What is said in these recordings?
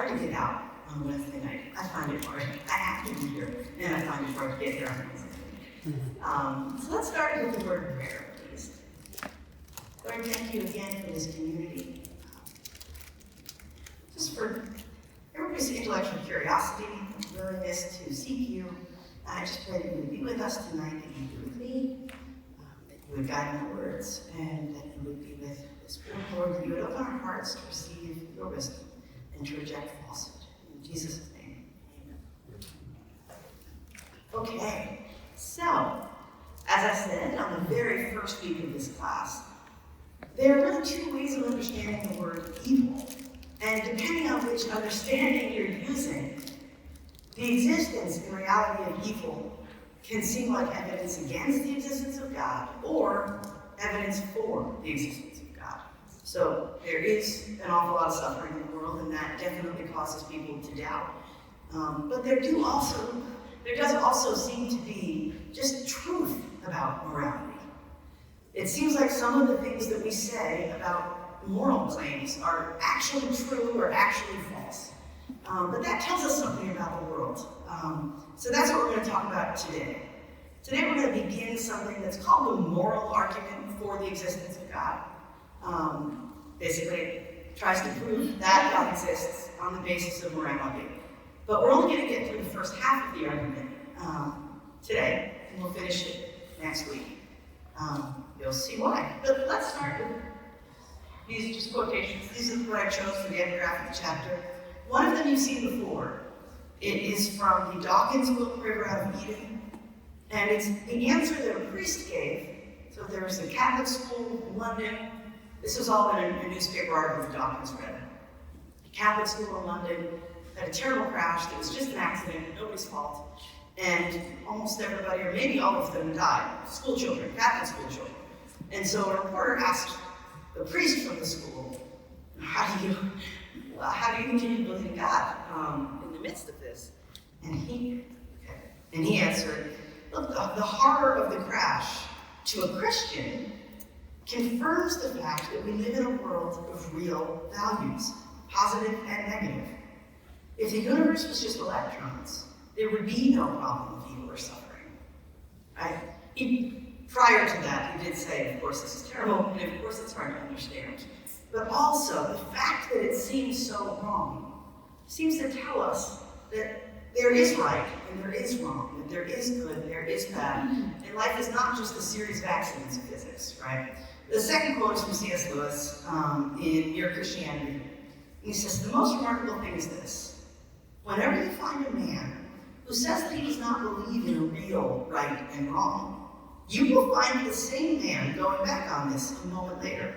hard to get out on Wednesday night. I find it hard. I have to be here, and I find it hard to get there on Wednesday night. So let's start with the word of prayer, please. Lord, thank you again for this community. Just for everybody's intellectual curiosity, willingness to seek you. I just pray that you would be with us tonight, that you would be with me, that you would guide my words, and that you would be with this word, Lord, that you would open our hearts to receive your wisdom and to reject falsehood. In Jesus' name, amen. Okay, so, as I said on the very first week of this class, there are really two ways of understanding the word evil. And depending on which understanding you're using, the existence and reality of evil can seem like evidence against the existence of God or evidence for the existence of God. So there is an awful lot of suffering in the world, and that definitely causes people to doubt. But there does also seem to be just truth about morality. It seems like some of the things that we say about moral claims are actually true or actually false. But that tells us something about the world. So that's what we're going to talk about today. Today we're going to begin something that's called the moral argument for the existence of God. Basically, it tries to prove that God exists on the basis of morality. But we're only going to get through the first half of the argument today, and we'll finish it next week. You'll see why. But let's start with these just quotations. These are what I chose for the epigraph of the chapter. One of them you've seen before. It is from the Dawkins book, River Out of Eden, and it's the answer that a priest gave. So there was a Catholic school in London. This was all in a newspaper article that Dawkins read. A Catholic school in London had a terrible crash that was just an accident, nobody's fault, and almost everybody, or maybe all of them, died. School children, Catholic school children. And so a reporter asked the priest from the school, how do you continue to believe in God in the midst of this? And he answered, look, the horror of the crash to a Christian confirms the fact that we live in a world of real values, positive and negative. If the universe was just electrons, there would be no problem of evil or suffering. Right? Prior to that, he did say, of course, this is terrible, and of course it's hard to understand. But also, the fact that it seems so wrong seems to tell us that there is right and there is wrong, that there is good and there is bad, and life is not just a series of accidents of physics, right? The second quote is from C.S. Lewis in Mere Christianity. He says, the most remarkable thing is this: whenever you find a man who says that he does not believe in a real right and wrong, you will find the same man going back on this a moment later.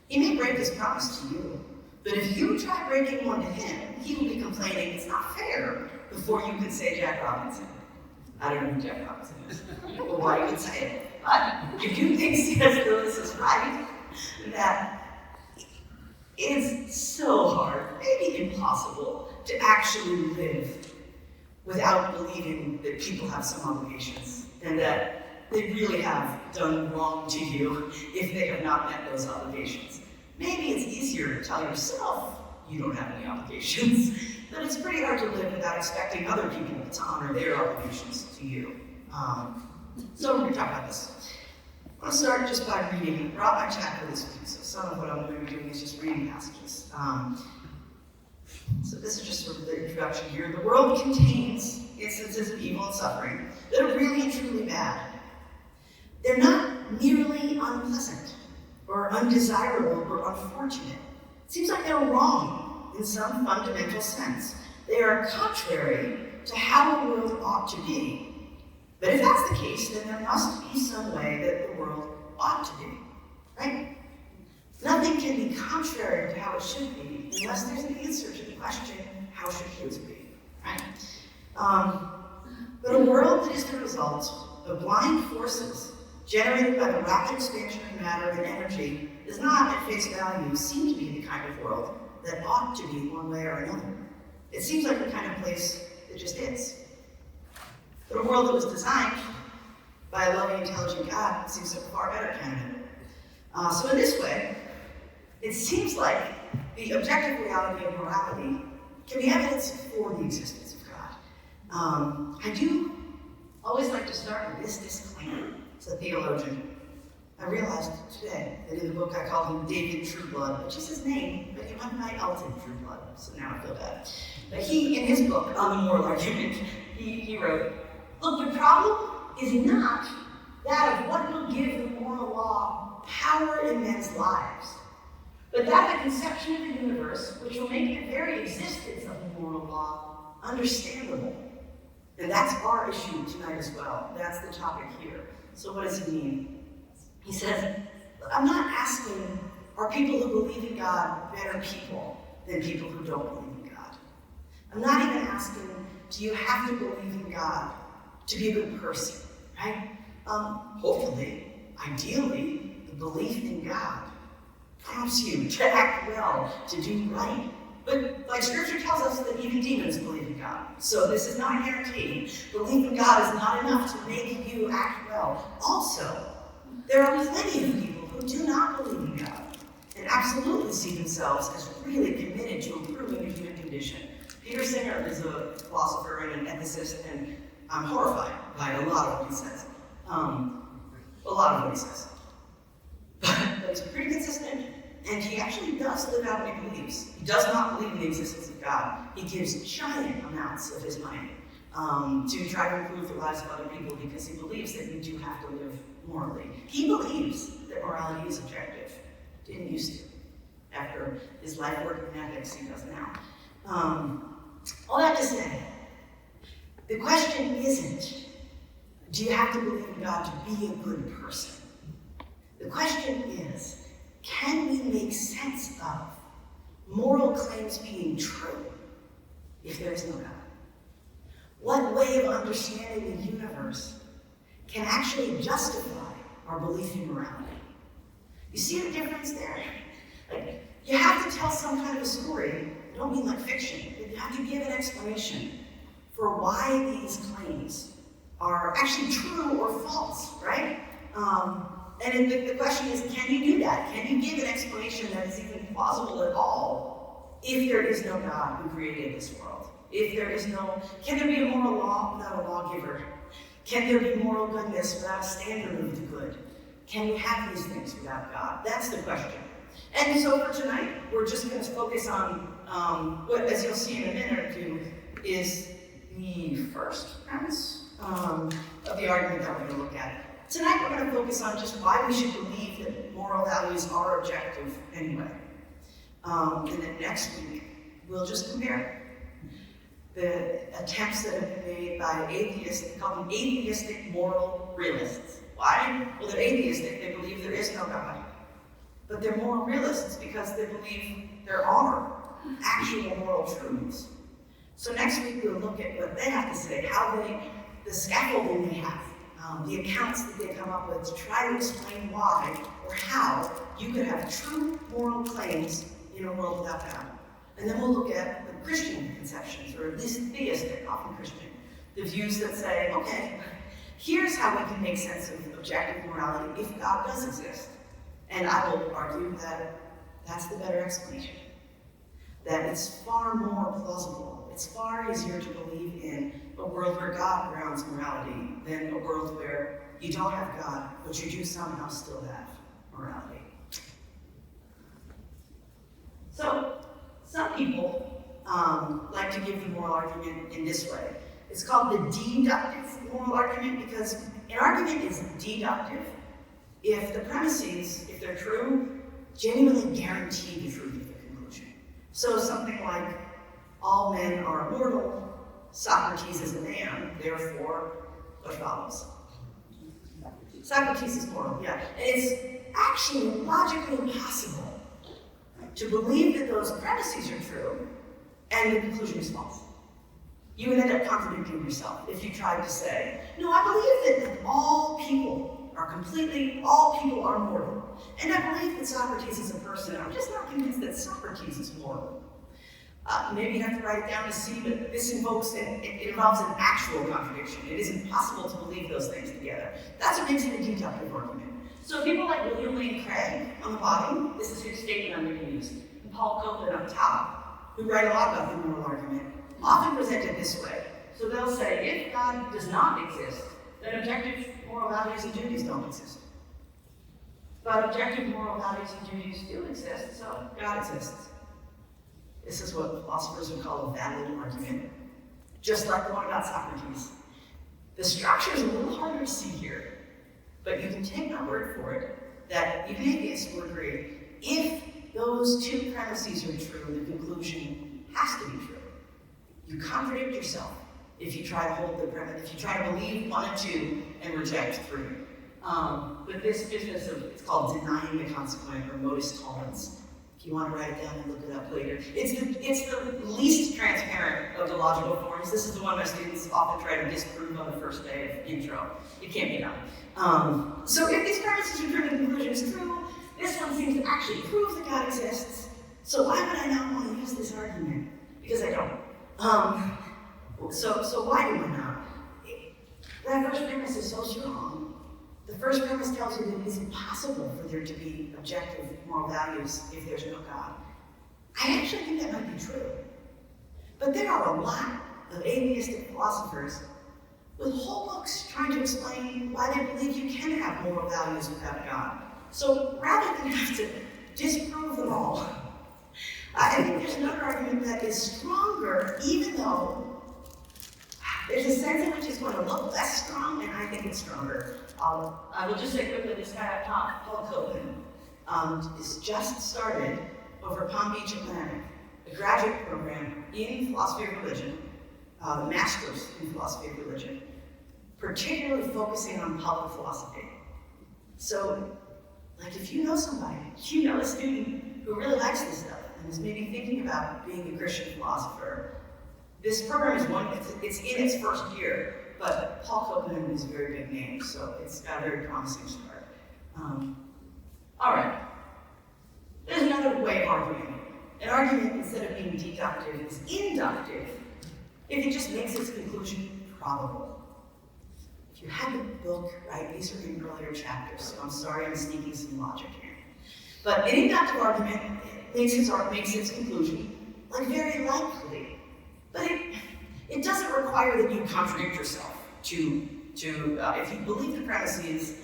He may break his promise to you, but if you try breaking one to him, he will be complaining it's not fair before you can say Jack Robinson. I don't know who Jack Robinson is, or why you would say it. But if you think C.S. Lewis is right, that it's so hard, maybe impossible, to actually live without believing that people have some obligations, and that they really have done wrong to you if they have not met those obligations. Maybe it's easier to tell yourself you don't have any obligations, but it's pretty hard to live without expecting other people to honor their obligations to you. So we're going to talk about this. I want to start just by reading. I brought my chapter this week, so some of what I'm going to be doing is just reading passages. So this is just sort of the introduction here. The world contains instances of evil and suffering that are really and truly bad. They're not merely unpleasant or undesirable or unfortunate. It seems like they're wrong in some fundamental sense. They are contrary to how the world ought to be. But if that's the case, then there must be some way that the world ought to be, right? Nothing can be contrary to how it should be unless there's an answer to the question, how should things be, right? But a world that is the result of blind forces generated by the rapid expansion of matter and energy does not, at face value, seem to be the kind of world that ought to be one way or another. It seems like the kind of place that just is. But a world that was designed by a loving, intelligent God seems like a far better candidate. So in this way, it seems like the objective reality of morality can be evidence for the existence of God. I do always like to start with this disclaimer. As a theologian, I realized today that in the book I called him David Trueblood, which is his name, but he went by Elton Trueblood, so now I feel bad. But he, in his book, On the Moral Argument, he wrote, look, the problem is not that of what will give the moral law power in men's lives, but that the conception of the universe which will make the very existence of the moral law understandable. And that's our issue tonight as well. That's the topic here. So what does he mean? He says, I'm not asking, are people who believe in God better people than people who don't believe in God? I'm not even asking, do you have to believe in God to be a good person, right? Hopefully, ideally, the belief in God prompts you to act well, to do right. But like Scripture tells us that even demons believe in God. So this is not a guarantee. Belief in God is not enough to make you act well. Also, there are plenty of people who do not believe in God and absolutely see themselves as really committed to improving the human condition. Peter Singer is a philosopher and an ethicist, and I'm horrified by a lot of what he says. But he's pretty consistent, and he actually does live out what he believes. He does not believe in the existence of God. He gives giant amounts of his money to try to improve the lives of other people because he believes that we do have to live morally. He believes that morality is objective. Didn't used to. After his life work in ethics, he does now. All that to say, the question isn't, do you have to believe in God to be a good person? The question is, can we make sense of moral claims being true if there is no God? What way of understanding the universe can actually justify our belief in morality? You see the difference there? Like, you have to tell some kind of a story. I don't mean like fiction, but you have to give an explanation for why these claims are actually true or false, right? And the question is, can you do that? Can you give an explanation that is even plausible at all if there is no God who created this world? If there is no, can there be a moral law without a lawgiver? Can there be moral goodness without a standard of the good? Can we have these things without God? That's the question. And so for tonight, we're just going to focus on what, as you'll see in a minute or two, is the first premise of the argument that we're going to look at. Tonight we're going to focus on just why we should believe that moral values are objective anyway. And then next week, we'll just compare the attempts that have been made by atheists, they call them atheistic moral realists. Why? Well, they're atheistic, they believe there is no God. But they're moral realists because they believe there are actual moral truths. So next week we'll look at what they have to say, the scaffolding they have, the accounts that they come up with to try to explain why or how you could have true moral claims in a world without God. And then we'll look at the Christian conceptions, or at least theistic, often Christian, the views that say, okay, here's how we can make sense of objective morality if God does exist. And I will argue that that's the better explanation. That it's far more plausible. It's far easier to believe in a world where God grounds morality than a world where you don't have God, but you do somehow still have morality. So, some people like to give the moral argument in this way. It's called the deductive moral argument because an argument is deductive if the premises, if they're true, genuinely guarantee the truth of the conclusion. So something like, all men are mortal, Socrates is a man, therefore, what follows? Socrates is mortal, yeah. And it's actually logically impossible to believe that those premises are true and the conclusion is false. You would end up contradicting yourself if you tried to say, no, I believe that all people are mortal. And I believe that Socrates is a person. I'm just not convinced that Socrates is mortal. Maybe you have to write it down to see, but this involves an actual contradiction. It is impossible to believe those things together. That's what makes it a deductive argument. So people like William Lane Craig on the bottom, this is his statement I'm going to use, and Paul Copeland on top, who write a lot about the moral argument, often present it this way. So they'll say, if God does not exist, then objective moral values and duties don't exist. But objective moral values and duties do exist, so God exists. This is what philosophers would call a valid argument, just like the one about Socrates. The structure is a little harder to see here, but you can take my word for it that even atheists will agree, if those two premises are true, the conclusion has to be true. You contradict yourself if you try to hold the premise, if you try to believe 1 and 2 and reject 3. But this business of, it's called denying the consequent or modus tollens. If you want to write it down and look it up later. It's the least transparent of the logical forms. This is the one my students often try to disprove on the first day of intro. It can't be done. So if these premises are true and the conclusion is true, this one seems to actually prove that God exists. So why would I not want to use this argument? Because I don't. So why do I not? That first premise is so strong. The first premise tells you that it is impossible for there to be objective moral values if there's no God. I actually think that might be true. But there are a lot of atheistic philosophers with whole books trying to explain why they believe you can have moral values without God. So rather than have to disprove them all, I think there's another argument that is stronger, even though there's a sense in which it's going to look less strong, and I think it's stronger. I will just say quickly, this guy up top, Paul Copeland, is just started over Palm Beach Atlantic, a graduate program in philosophy of religion, the master's in philosophy of religion, particularly focusing on public philosophy. So, like if you know somebody, you know a student who really likes this stuff and is maybe thinking about being a Christian philosopher, this program is it's in its first year, but Paul Copeland is a very big name, so it's got a very promising start. All right. There's another way of arguing. An argument, instead of being deductive, is inductive if it just makes its conclusion probable. If you have a book, right, these are in earlier chapters, so I'm sorry I'm sneaking some logic here. But an inductive argument makes its conclusion like very likely. But it doesn't require that you contradict yourself if you believe the premises,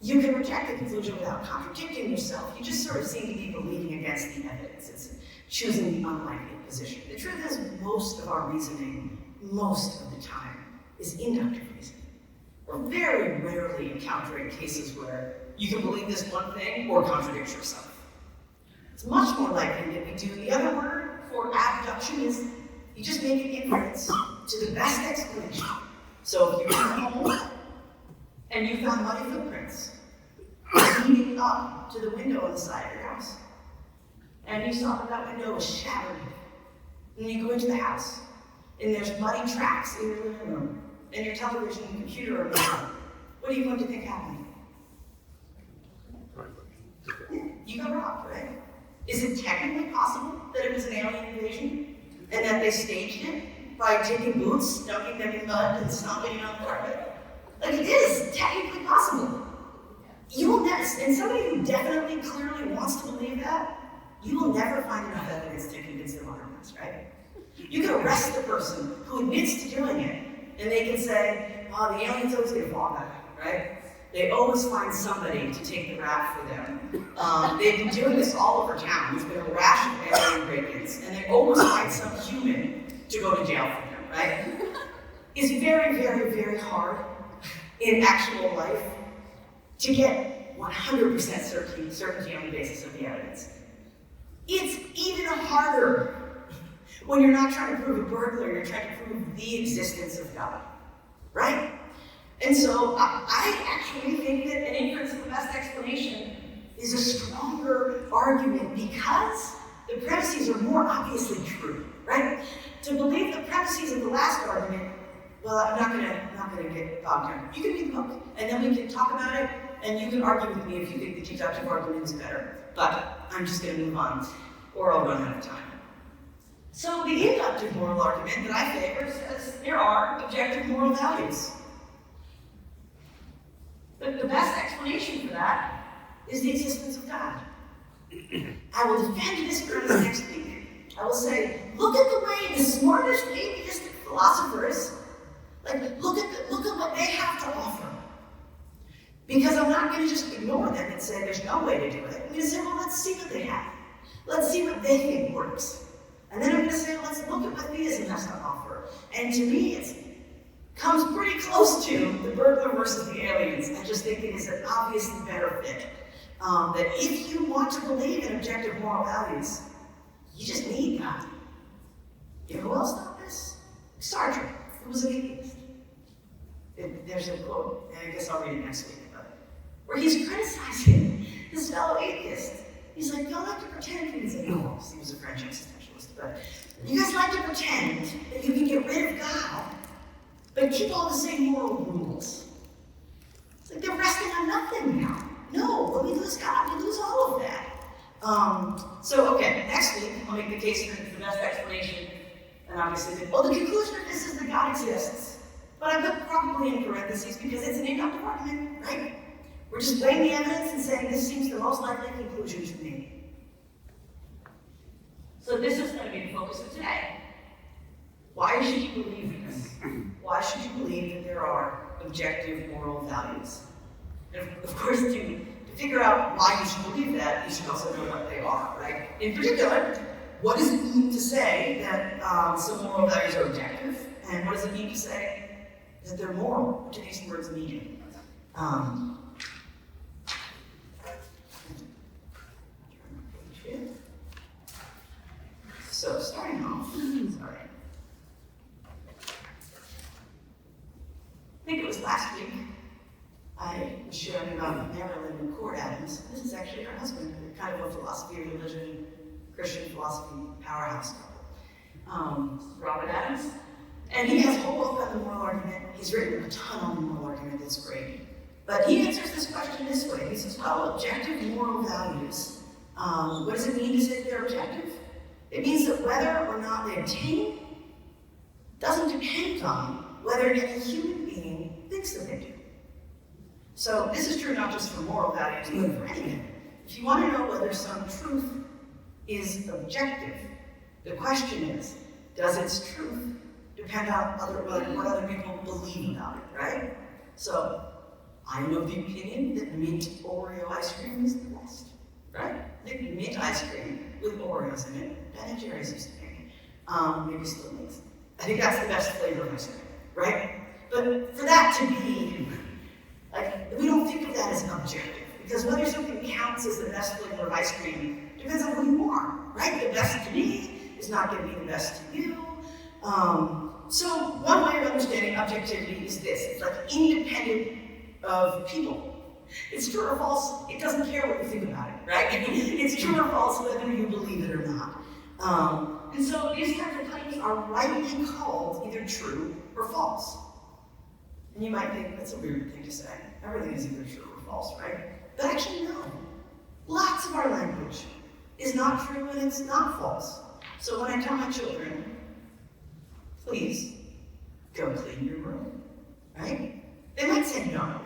you can reject the conclusion without contradicting yourself. You just sort of seem to be believing against the evidence. It's choosing the unlikely position. The truth is, most of our reasoning, most of the time, is inductive reasoning. We're very rarely encountering cases where you can believe this one thing or contradict yourself. It's much more likely that we do. The other word for abduction is you just make an inference to the best explanation. So if you're home and you found muddy footprints leading up to the window on the side of your house, and you saw that window was shattered, and you go into the house, and there's muddy tracks in your living room, and your television and computer are missing, what are you going to think happened? You got robbed, right? Is it technically possible that it was an alien invasion? And that they staged it by taking boots, dunking them in mud, and stomping it on the carpet? Like, it is technically possible. You will never, and somebody who definitely, clearly wants to believe that, you will never find enough evidence to convince them otherwise, right? You can arrest the person who admits to doing it, and they can say, oh, the aliens always get a fall back, right? They always find somebody to take the rap for them. They've been doing this all over town. There's been a rash of alien break-ins, and they always find some human to go to jail for them, right? It's very, very, very hard in actual life to get 100% certainty on the basis of the evidence. It's even harder when you're not trying to prove a burglar, you're trying to prove the existence of God, right? And so I actually think that an inference of the best explanation is a stronger argument because the premises are more obviously true, right? To believe the premises of the last argument, well, I'm not gonna get bogged down. You can read the book, and then we can talk about it, and you can argue with me if you think the deductive argument is better. But I'm just gonna move on, or I'll run out of time. So the inductive moral argument that I favor says there are objective moral values. But the best explanation for that is the existence of God. I will defend this premise next week. I will say, look at the way the smartest atheistic philosophers, look at what they have to offer. Because I'm not going to just ignore them and say there's no way to do it. I'm going to say, well, let's see what they have. Let's see what they think works. And then I'm going to say, let's look at what theism has to offer. And to me, it comes pretty close to the burglar versus the aliens. I just think it is an obviously better fit. That if you want to believe in objective moral values, you just need God. You know who else thought this? Sartre, who was an atheist. There's a quote, and I guess I'll read it next week, where he's criticizing his fellow atheists. He's like, y'all like to pretend, he was a French existentialist, but you guys like to pretend that you can get rid of God, but keep all the same moral rules. It's like they're resting on nothing now. No, when we lose God, we lose all of that. Okay, next week, I'll make the case for the best explanation, and obviously, the conclusion of this is that God exists. But I put probably in parentheses because it's an deductive argument, right? We're just weighing the evidence and saying this seems the most likely conclusion to me. So this is going to be the focus of today. Why should you believe this? Why should you believe that there are objective moral values? And of course, to figure out why you should believe that, you should also know what they are, right? In particular, what does it mean to say that some moral values are objective? And what does it mean to say that they're moral? What do these words mean? So starting off, I think it was last week, I was sharing about Marilyn and Cord Adams. This is actually her husband, kind of a philosophy of religion, Christian philosophy powerhouse couple. Robert Adams. And he has a whole book on the moral argument. He's written a ton on the moral argument that's great. But he answers this question this way. He says, well, objective moral values, what does it mean to say they're objective? It means that whether or not they obtain doesn't depend on whether any human being thinks that they do. So this is true not just for moral values, but for anything. If you want to know whether some truth is objective, the question is, does its truth depend on what other people believe about it, right? So I'm of the opinion that mint Oreo ice cream is the best, right? Mint ice cream with Oreos in it. Ben & Jerry's used to make it. Maybe still makes it. I think that's the best flavor of ice cream, right? But for that to be, we don't think of that as objective, because whether something counts as the best flavor of ice cream depends on who you are, right? The best to me is not going to be the best to you. So one way of understanding objectivity is this. It's independent of people. It's true or false, it doesn't care what you think about it, right? It's true or false whether you believe it or not. And so these kinds of claims are rightly called either true or false. And you might think that's a weird thing to say. Everything is either true or false, right? But actually, no. Lots of our language is not true and it's not false. So when I tell my children, please go clean your room, right? They might say no.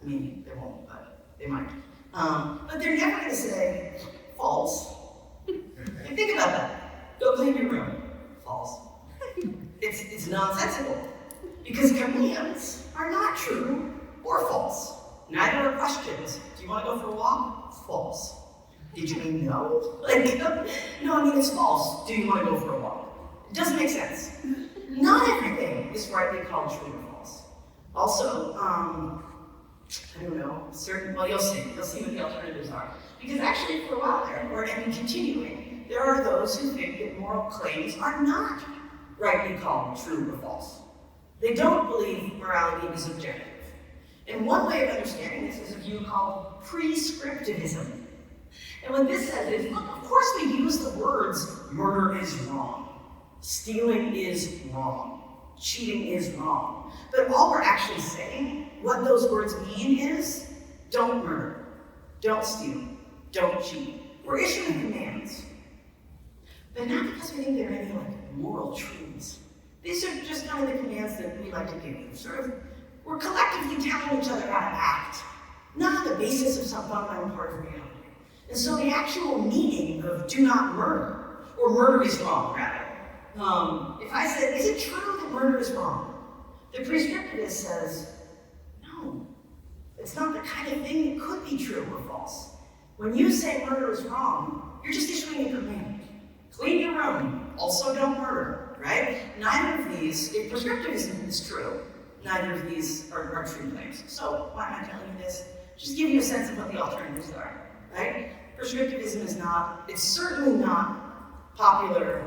I mean, they won't, but they might. But they're never going to say false. Think about that. Go clean your room. False. It's nonsensical. Because commands are not true or false. Neither are questions. Do you want to go for a walk? False. Did you mean no? No, I mean it's false. Do you want to go for a walk? It doesn't make sense. Not everything is rightly called true or false. Also, I don't know, you'll see what the alternatives are. Because actually for a while there, and continuing, there are those who think that moral claims are not rightly called true or false. They don't believe morality is objective. And one way of understanding this is a view called prescriptivism. And what this says is, look, of course we use the words murder is wrong, stealing is wrong, cheating is wrong. But all we're actually saying, what those words mean is, don't murder, don't steal, don't cheat. We're issuing commands. But not because we think they're any moral truths. These are just kind of the commands that we like to give. We're collectively telling each other how to act, not on the basis of some fundamental part of reality. And so the actual meaning of do not murder, or murder is wrong, rather. If I said, is it true that murder is wrong? The prescriptivist says, no, it's not the kind of thing that could be true or false. When you say murder is wrong, you're just issuing a command. Clean your room, also don't murder, right? Neither of these, if prescriptivism is true, neither of these are true claims. So why am I telling you this? Just give you a sense of what the alternatives are, right? Prescriptivism is not, it's certainly not popular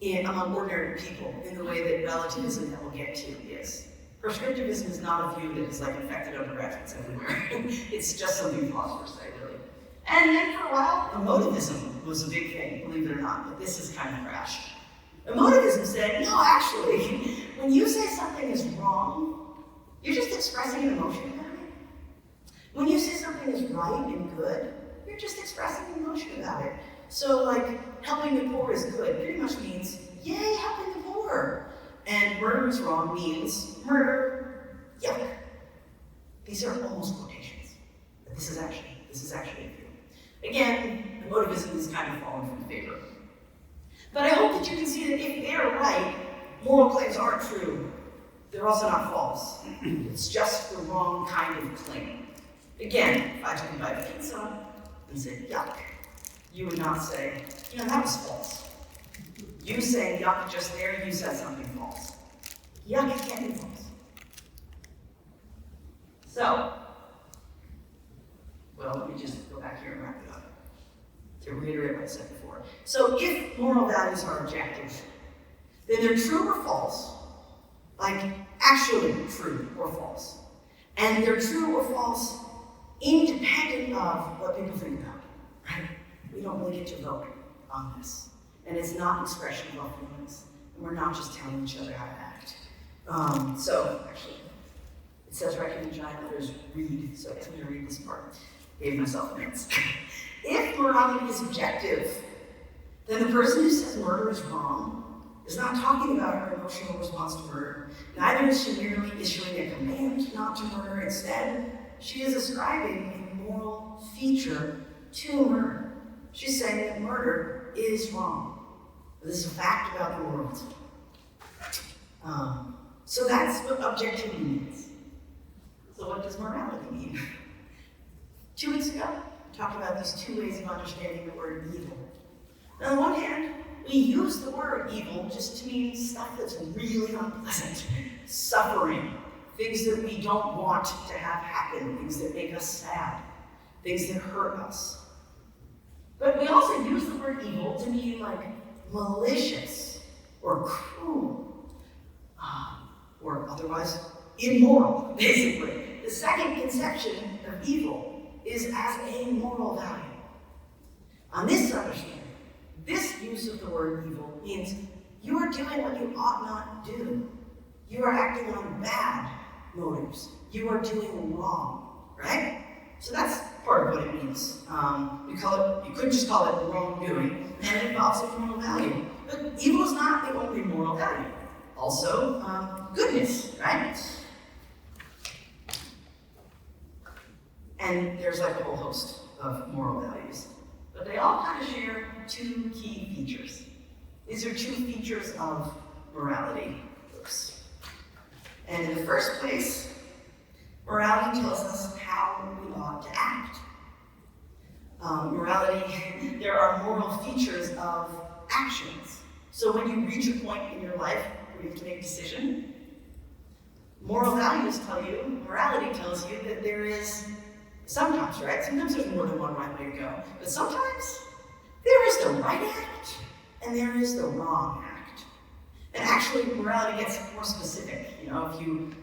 among ordinary people in the way that relativism that we'll get to is. Prescriptivism is not a view that is like infected undergraduates everywhere. It's just something philosophers say, really. And then for a while, emotivism was a big thing, believe it or not, but this has kind of crashed. Emotivism said, no, actually, when you say something is wrong, you're just expressing an emotion about it. When you say something is right and good, you're just expressing an emotion about it. So, like, helping the poor is good pretty much means, yay, helping the poor. And murder is wrong means murder, yuck. These are almost quotations, but this is actually a view. Again, emotivism is kind of fallen from favor. But I hope that you can see that if they're right, moral claims aren't true. They're also not false. It's just the wrong kind of claim. Again, if I took a bite of pizza and said, yuck, you would not say, that was false. You saying yuck just there, you said something false. Yuck, it can't be false. So, well, let me just go back here and wrap it up to reiterate what I said before. So if moral values are objective, then they're true or false, like actually true or false. And they're true or false independent of what people think about it, right? We don't really get to vote on this. And it's not an expression of our feelings. And we're not just telling each other how to act. So, actually, it says right here in giant letters, read. So I'm going to read this part. Gave myself notes. If morality is objective, then the person who says murder is wrong is not talking about her emotional response to murder. Neither is she merely issuing a command not to murder. Instead, she is ascribing a moral feature to murder. She's saying that murder is wrong. This is a fact about the world. So that's what objectivity means. So what does morality mean? 2 weeks ago, we talked about these two ways of understanding the word evil. On the one hand, we use the word evil just to mean stuff that's really unpleasant, suffering, things that we don't want to have happen, things that make us sad, things that hurt us. But we also use the word evil to mean like malicious or cruel, or otherwise immoral, basically. The second conception of evil is as a moral value. On this understanding, this use of the word evil means you are doing what you ought not do. You are acting on bad motives. You are doing wrong, right? So that's part of what it means. You could just call it wrongdoing, and it involves a moral value. But evil is not the only moral value. Also, goodness, right? And there's like a whole host of moral values. But they all kind of share two key features. These are two features of morality. Oops. And in the first place, morality tells us how we ought to act. Morality, there are moral features of actions. So when you reach a point in your life where you have to make a decision, moral values tell you, morality tells you that there is sometimes, right? Sometimes there's more than one right way to go. But sometimes there is the right act and there is the wrong act. And actually, morality gets more specific. If you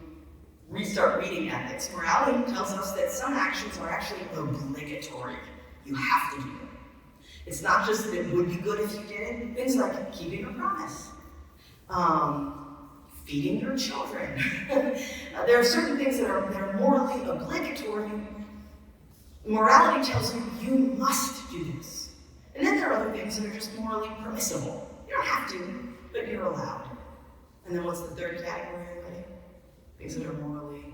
restart reading ethics, morality tells us that some actions are actually obligatory. You have to do them. It's not just that it would be good if you did it. Things like keeping a promise, feeding your children. There are certain things that are morally obligatory. Morality tells you, you must do this. And then there are other things that are just morally permissible. You don't have to, but you're allowed. And then what's the third category, everybody? Things that are morally,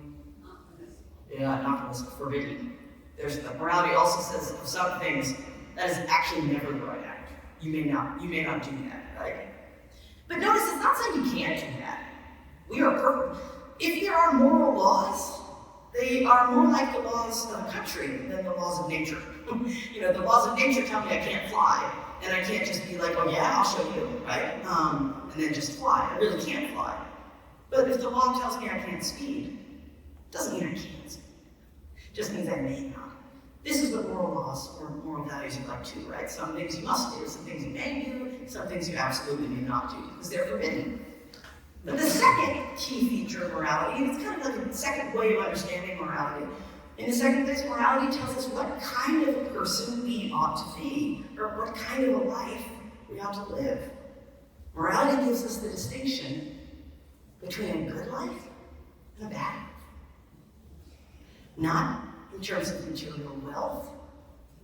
not forbidden. The morality also says of some things, that is actually never the right act. You may not do that, right? But notice it's not saying you can't do that. We are perfect. If there are moral laws, they are more like the laws of a country than the laws of nature. The laws of nature tell me I can't fly, and I can't just be like, oh yeah, I'll show you, right? And then just fly. I really can't fly. But if the law tells me I can't speed, it doesn't mean I can't speed. It just means I may not. This is what moral laws or moral values are like too, right? Some things you must do, some things you may do, some things you absolutely may not do, because they're forbidden. But the second key feature of morality, it's kind of like a second way of understanding morality. In the second place, morality tells us what kind of a person we ought to be, or what kind of a life we ought to live. Morality gives us the distinction between a good life and a bad life. Not in terms of material wealth,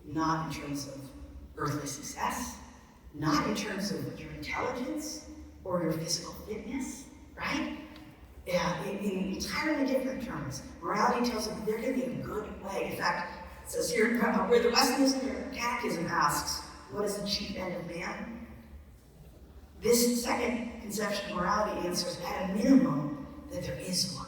not in terms of earthly success, not in terms of your intelligence or your physical fitness, right? Yeah, in entirely different terms. Morality tells us there can be a good way. In fact, it says here, where the Westminster Catechism asks, what is the chief end of man? This second conception of morality answers, at a minimum, that there is one,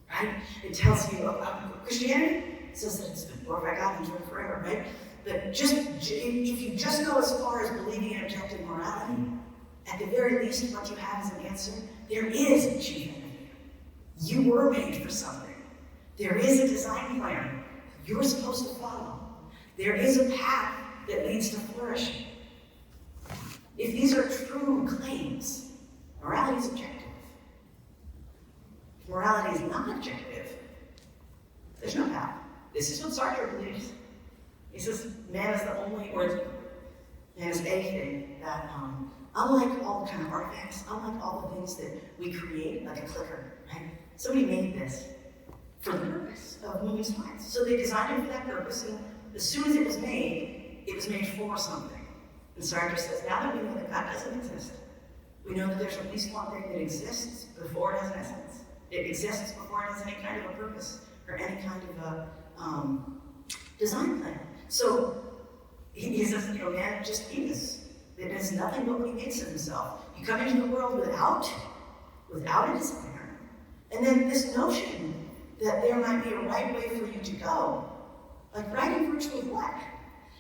right? It tells you about Christianity. It says that it's been glorified God and enjoyed forever, right? But if you just go as far as believing in objective morality, at the very least, what you have is an answer. There is a chief end of man. You were made for something. There is a design plan you're supposed to follow. There is a path that leads to flourishing. If these are true claims, morality is objective. If morality is not objective, there's no path. This is what Sartre believes. He says man is the only, or man is a thing that, unlike all the kind of artifacts, unlike all the things that we create, like a clicker, right? Somebody made this for the purpose of moving slides. So they designed it for that purpose, and as soon as it was made for something. And Sartre says, now that we know that God doesn't exist, we know that there's at least one thing that exists before it has an essence. It exists before it has any kind of a purpose or any kind of a design plan. So he says, man just is. It is nothing but what he makes of himself. You come into the world without a designer. And then this notion that there might be a right way for you to go, like right in virtue of what?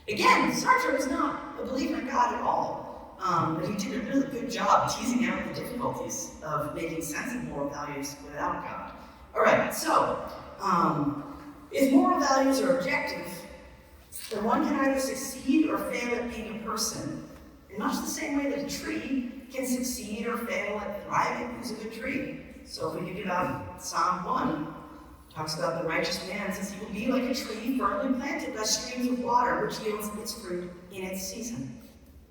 Again, Sartre was not a believer in God at all, but he did a really good job teasing out the difficulties of making sense of moral values without God. All right, so if moral values are objective, then one can either succeed or fail at being a person, in much the same way that a tree can succeed or fail at thriving as a good tree. So if we think about Psalm 1, talks about the righteous man, says he will be like a tree firmly planted by streams of water, which yields its fruit in its season.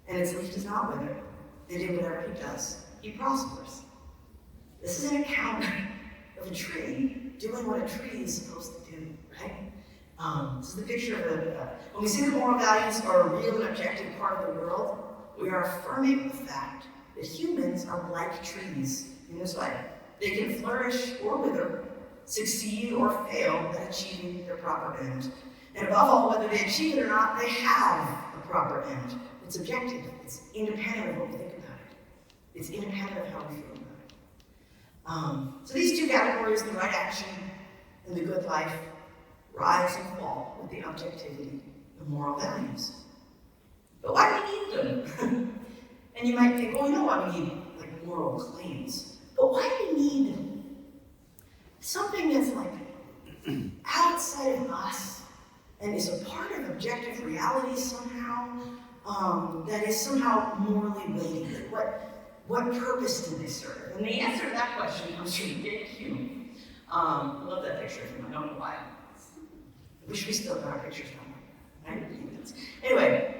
And its leaf does not wither, and in whatever he does, he prospers. This is an account of a tree doing what a tree is supposed to do, right? This is the picture of when we say that moral values are a real and objective part of the world, we are affirming the fact that humans are like trees in this way. They can flourish or wither, succeed or fail at achieving their proper end. And above all, whether they achieve it or not, they have a proper end. It's objective. It's independent of what we think about it. It's independent of how we feel about it. So these two categories, the right action and the good life, rise and fall with the objectivity of moral values. But why do we need them? And you might think, well, we know why we need moral claims. But why do we need something that's outside of us and is a part of objective reality somehow, that is somehow morally weighty? What purpose do they serve? And the answer to that question comes from David Hume. I love that picture of him. I don't know why. I wish we still got our pictures from him. Anyway,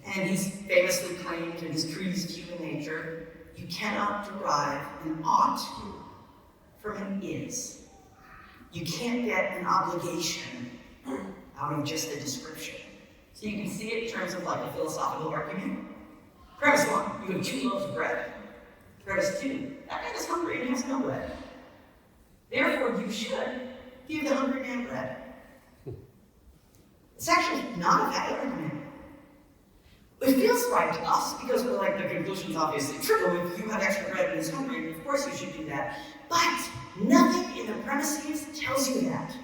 and he's famously claimed in his treatise of human nature, you cannot derive an ought from an is. You can't get an obligation out of just a description. So you can see it in terms of a philosophical argument. Premise 1, you have 2 loaves of bread. Premise 2, that man is hungry and has no bread. Therefore, you should give the hungry man bread. It's actually not a valid argument. It feels right to us because we're like, the conclusion's obviously true. If you have extra bread and is hungry, of course you should do that. But nothing in the premises tells you that.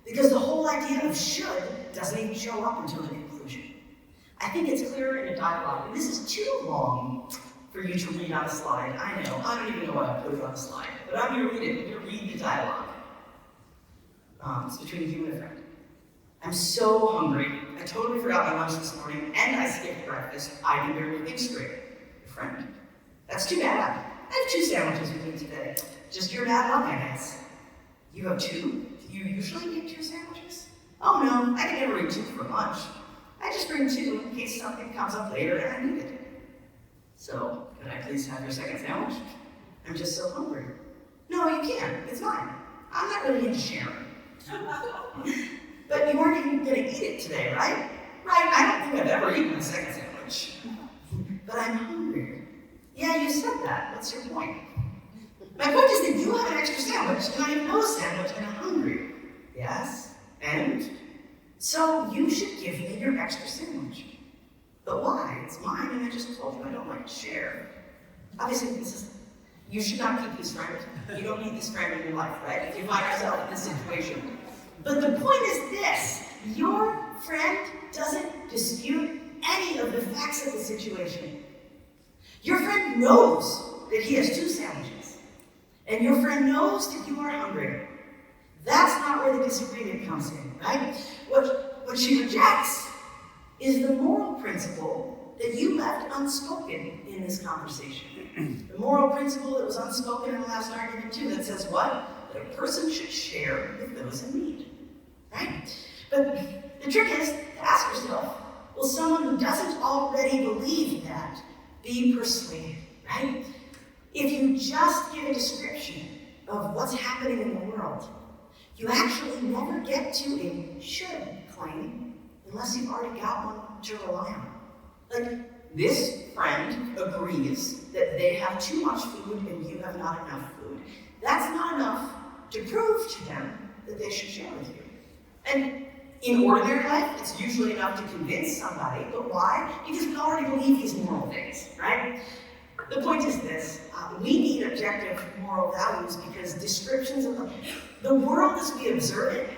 Because the whole idea of should doesn't even show up until the conclusion. I think it's clearer in a dialogue. And this is too long for you to read on a slide. I know. I don't even know why I put it on a slide. But I'm going to read it. I'm going to read the dialogue. It's between you and a friend. I'm so hungry. I totally forgot my lunch this morning, and I skipped breakfast. I can barely think straight. Your friend. That's too bad. I have 2 sandwiches with me today. Just your bad luck, I guess. You have 2? Do you usually eat 2 sandwiches? Oh no, I can never eat 2 for lunch. I just bring 2 in case something comes up later and I need it. So, could I please have your second sandwich? I'm just so hungry. No, you can't. It's mine. I'm not really into sharing. But you weren't even going to eat it today, right? Right, I don't think I've ever eaten a second sandwich. But I'm hungry. Yeah, you said that. What's your point? My point is that you have an extra sandwich, and I have no sandwich, and I'm hungry. Yes, and? So you should give me your extra sandwich. But why? It's mine, and I just told you I don't like to share. Obviously, you should not keep this friend. You don't need this friend in your life, right? If you find yourself in this situation. But the point is this. Your friend doesn't dispute any of the facts of the situation. Your friend knows that he has 2 sandwiches. And your friend knows that you are hungry. That's not where the disagreement comes in, right? What she rejects is the moral principle that you left unspoken in this conversation. The moral principle that was unspoken in the last argument too, that says what? That a person should share with those in need, right? But the trick is to ask yourself, will someone who doesn't already believe that be persuaded, right? If you just give a description of what's happening in the world, you actually never get to a should claim unless you've already got one to rely on. Like, this friend agrees that they have too much food and you have not enough food. That's not enough to prove to them that they should share with you. And in ordinary life, it's usually enough to convince somebody, but why? Because we already believe these moral things, right? The point is this, we need objective moral values because descriptions of the world as we observe it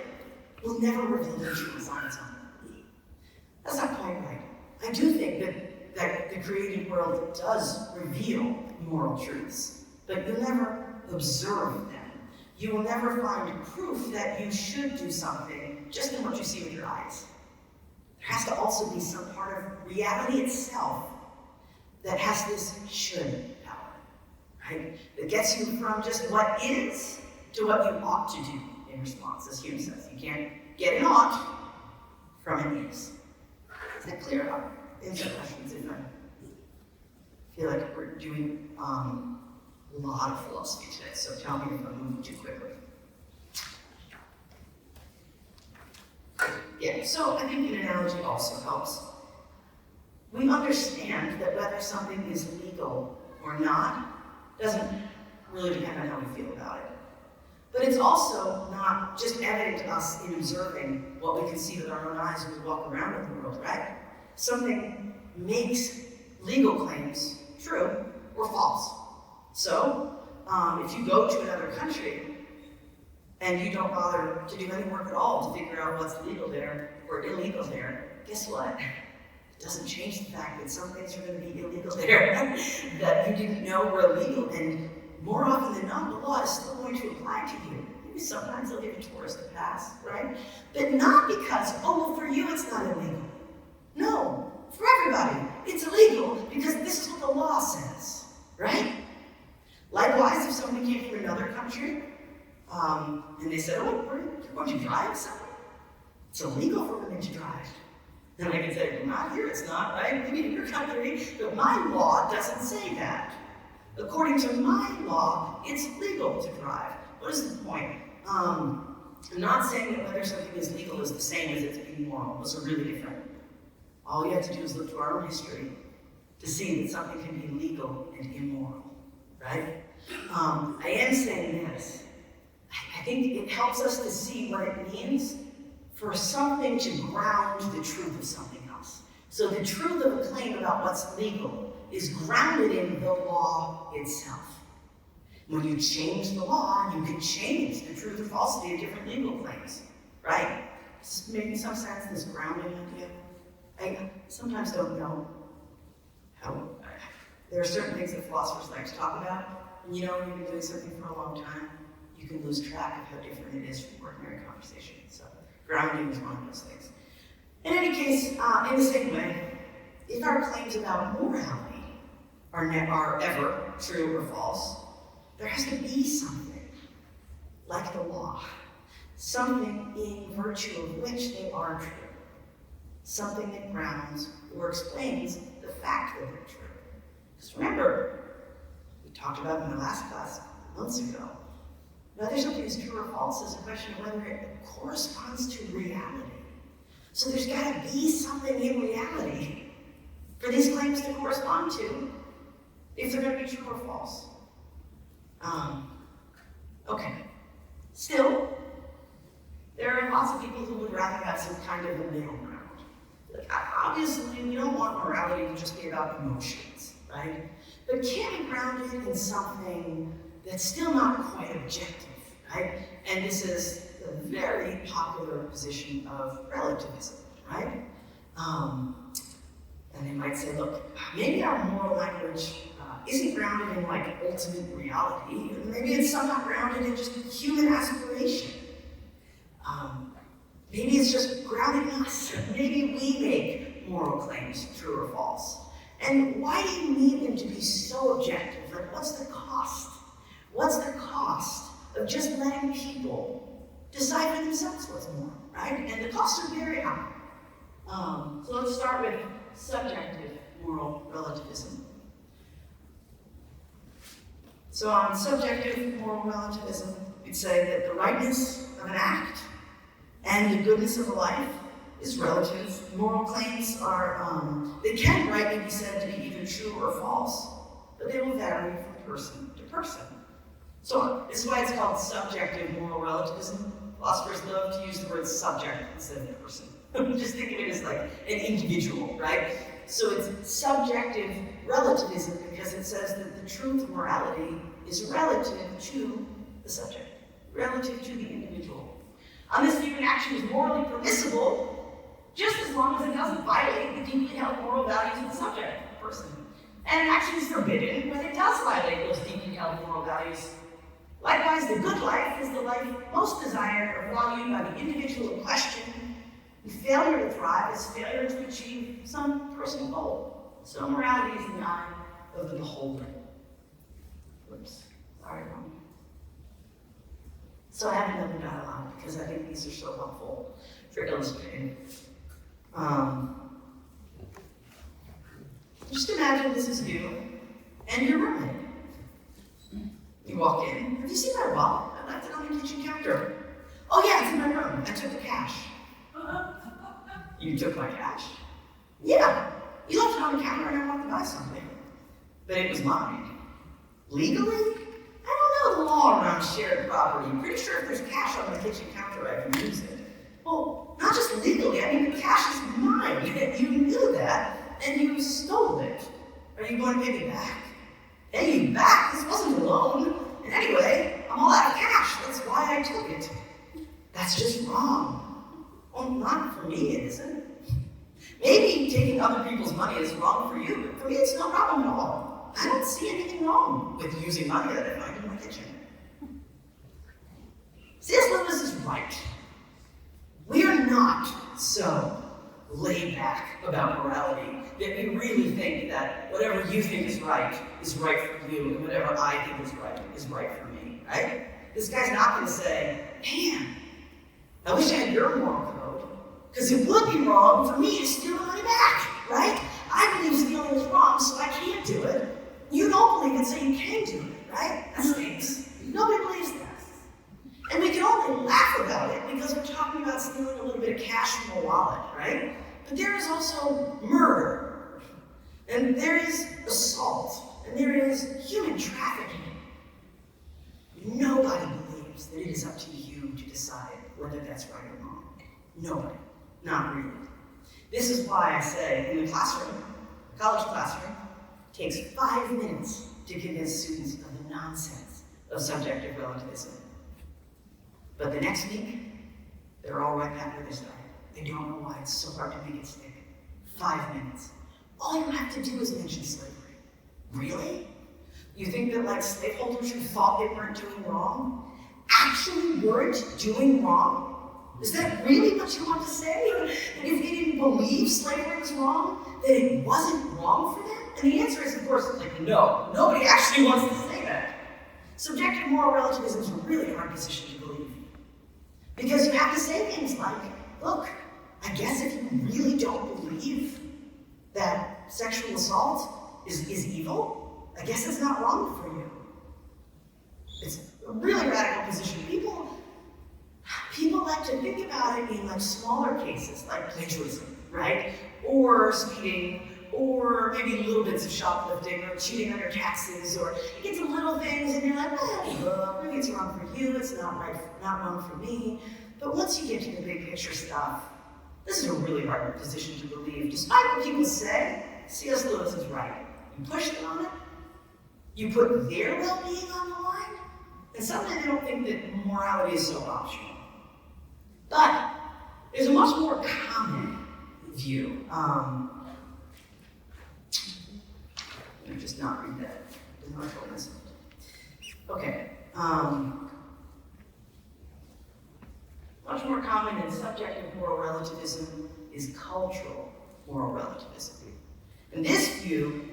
will never reveal the truth on its own. That's not quite right. I do think that the created world does reveal moral truths, but you'll never observe them. You will never find proof that you should do something just in what you see with your eyes. There has to also be some part of reality itself that has this should power, right? That gets you from just what is to what you ought to do in response, as Hume says. You can't get an ought from an is. Is that clear enough? Answer questions if I feel like we're doing a lot of philosophy today, so tell me if I'm moving too quickly. Yeah, so I think an analogy also helps. We understand that whether something is legal or not doesn't really depend on how we feel about it. But it's also not just evident to us in observing what we can see with our own eyes when we walk around in the world, right? Something makes legal claims true or false. So, if you go to another country and you don't bother to do any work at all to figure out what's legal there or illegal there, guess what? It doesn't change the fact that some things are going to be illegal there that you didn't know were illegal, and more often than not, the law is still going to apply to you. Maybe sometimes they'll give a tourist a pass, right? But not because, oh, well, for you it's not illegal. No, for everybody, it's illegal because this is what the law says, right? Likewise, if somebody came from another country, and they said, oh, you're going to drive somewhere? It's illegal for women to drive. Then I can say, well, not here, it's not, right? Maybe in your country, but my law doesn't say that. According to my law, it's legal to drive. What is the point? I'm not saying that whether something is legal is the same as it's immoral. Those are really different. All you have to do is look to our own history to see that something can be legal and immoral, right? I am saying this. I think it helps us to see what it means for something to ground the truth of something else. So the truth of a claim about what's legal is grounded in the law itself. When you change the law, you can change the truth or falsity of different legal claims, right? Is this making some sense, this grounding idea? I sometimes don't know how. There are certain things that philosophers like to talk about, and you know when you've been doing something for a long time, you can lose track of how different it is from ordinary conversation. So grounding is one of those things. In any case, in the same way, if our claims about morality are ever true or false, there has to be something, like the law, something in virtue of which they are true, something that grounds or explains the fact that they're true. Because remember, we talked about in the last class months ago, whether something is true or false is a question of whether it corresponds to reality. So there's got to be something in reality for these claims to correspond to if they're going to be true or false. Okay. Still, there are lots of people who would rather have some kind of a middle ground. Like, obviously, we don't want morality to just be about emotions, right? But can be grounded in something that's still not quite objective, right? And this is the very popular position of relativism, right? And they might say, look, maybe our moral language isn't grounded in like ultimate reality. Maybe it's somehow grounded in just human aspiration. Maybe it's just grounded in us. Maybe we make moral claims, true or false. And why do you need them to be so objective? Like, what's the cost? What's the cost of just letting people decide for themselves what's moral, right? And the costs are very high. So let's start with subjective moral relativism. So on subjective moral relativism, we'd say that the rightness of an act and the goodness of a life is relative. Moral claims are, they can rightly be said to be either true or false, but they will vary from person to person. So this is why it's called subjective moral relativism. Philosophers love to use the word subject instead of person. Just think of it as like an individual, right? So it's subjective relativism because it says that the truth of morality is relative to the subject, relative to the individual. This view, an action is morally permissible just as long as it doesn't violate the deeply held moral values of the subject, the person. And an action is forbidden when it does violate those deeply held moral values. Likewise, the good life is the life most desired or valued by the individual in question. And failure to thrive is failure to achieve some personal goal. So morality is in the eye of the beholder. Whoops, sorry, wrong. So I have another dialogue because I think these are so helpful for illustrating. Just imagine this is you and your roommate. You walk in. Have you seen my wallet? I left it on the kitchen counter. Oh yeah, it's in my room. I took the cash. You took my cash? Yeah. You left it on the counter and I wanted to buy something. But it was mine. Legally? I don't know the law around shared property. I'm pretty sure if there's cash on the kitchen counter, I can use it. Well, not just legally. I mean, the cash is mine. You knew that, and you stole it. Are you going to pay me back? Pay you back? This wasn't a loan. And anyway, I'm all out of cash. That's why I took it. That's just wrong. Well, not for me, it isn't. Maybe taking other people's money is wrong for you, but for me, it's no problem at all. I don't see anything wrong with using money that I find in my kitchen. C.S. Lewis is right. We are not so laid back about morality that we really think that whatever you think is right for you, and whatever I think is right for me, right? This guy's not going to say, man, I wish I had your moral code, because it would be wrong for me to steal the money back, right? I believe stealing is wrong, so I can't do it. You don't believe it, so you can do it, right? That stinks. Nobody believes that. And we can only laugh about it because we're talking about stealing a little bit of cash from a wallet, right? But there is also murder, and there is assault, and there is human trafficking. Nobody believes that it is up to you to decide whether that's right or wrong. Nobody. Not really. This is why I say in the classroom, college classroom, it takes 5 minutes to convince students of the nonsense of subjective relativism. But the next week, they're all right back where they started. They don't know why it's so hard to make it stick. 5 minutes. All you have to do is mention slavery. Really? You think that like slaveholders who thought they weren't doing wrong actually weren't doing wrong? Is that really what you want to say? That if they didn't believe slavery was wrong, that it wasn't wrong for them? And the answer is, of course, like, no. Nobody actually wants to say that. Subjective moral relativism is a really hard position to believe. Because you have to say things like, look, I guess if you really don't believe that sexual assault is evil, I guess it's not wrong for you. It's a really radical position. People like to think about it in like smaller cases, like plagiarism, right? Or speeding, or maybe little bits of shoplifting, or cheating on your taxes, or you get some little things and you're like, maybe it's wrong for you, it's not wrong for me. But once you get to the big picture stuff, this is a really hard position to believe. Despite what people say, C.S. Lewis is right. You push them on it, you put their well-being on the line, and suddenly they don't think that morality is so optional. But there's a much more common view. Let me just not read that. Okay. Much more common in subjective moral relativism is cultural moral relativism. And this view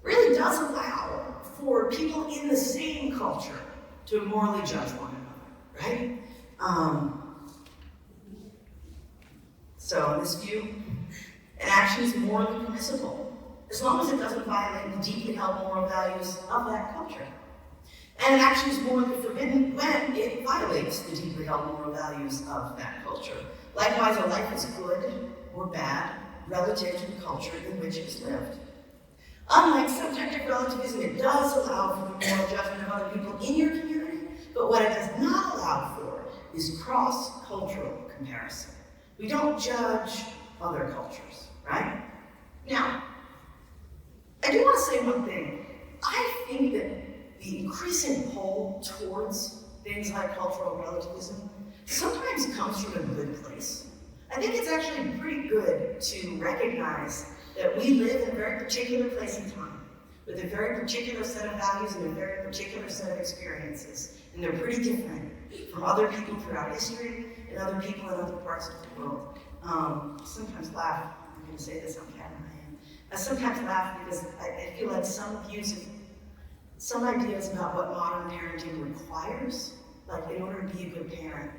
really does allow for people in the same culture to morally judge one another, right? So in this view, an action is morally permissible, as long as it doesn't violate the deeply held moral values of that culture. And an action is morally forbidden when it violates the deeply held moral values of that culture. Likewise, a life is good or bad relative to the culture in which it is lived. Unlike subjective relativism, it does allow for the moral judgment of other people in your community, but what it does not allow for is cross-cultural comparison. We don't judge other cultures, right? Now, I do want to say one thing. I think that the increasing pull towards things like cultural relativism sometimes comes from a good place. I think it's actually pretty good to recognize that we live in a very particular place and time, with a very particular set of values and a very particular set of experiences. And they're pretty different from other people throughout history and other people in other parts of the world. I sometimes laugh, I'm going to say this on camera, I sometimes laugh because I feel like some ideas about what modern parenting requires, like in order to be a good parent,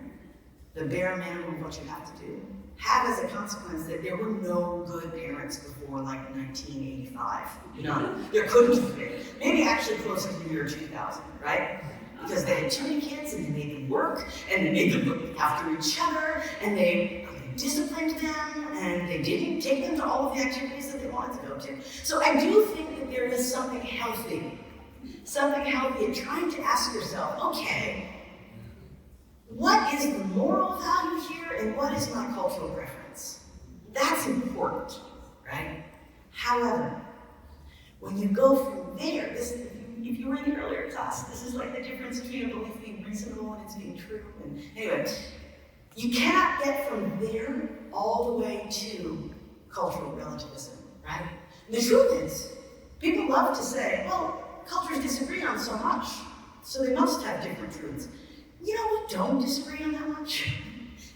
the bare minimum of what you have to do, have as a consequence that there were no good parents before like 1985. None. There couldn't have been. Maybe actually closer to the year 2000, right? Because they had too many kids and they made them work and they made them look after each other and they disciplined them and they didn't take them to all of the activities that they wanted to go to. So I do think that there is something healthy in trying to ask yourself, okay, what is the moral value here and what is my cultural preference? That's important, right? However, when you go from there, if you were in the earlier class, this is like the difference between a belief being reasonable and it's being true. And anyway, you cannot get from there all the way to cultural relativism, right? And the truth is, people love to say, well, cultures disagree on so much, so they must have different truths. You know, we don't disagree on that much.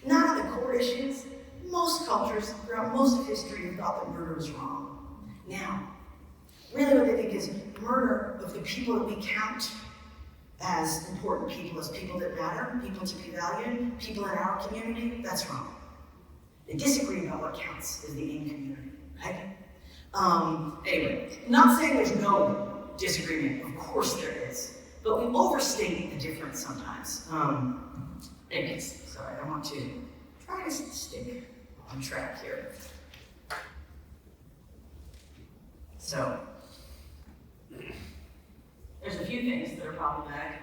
Not on the core issues. Most cultures, throughout most of history, have thought that murder was wrong. Now, really what they think is murder of the people that we count as important people, as people that matter, people to be valued, people in our community, that's wrong. They disagree about what counts as the in-community, right? Anyway, not saying there's no disagreement, of course there is. But we overstate the difference sometimes. Anyways, sorry, I want to try to stick on track here. So, there's a few things that are problematic.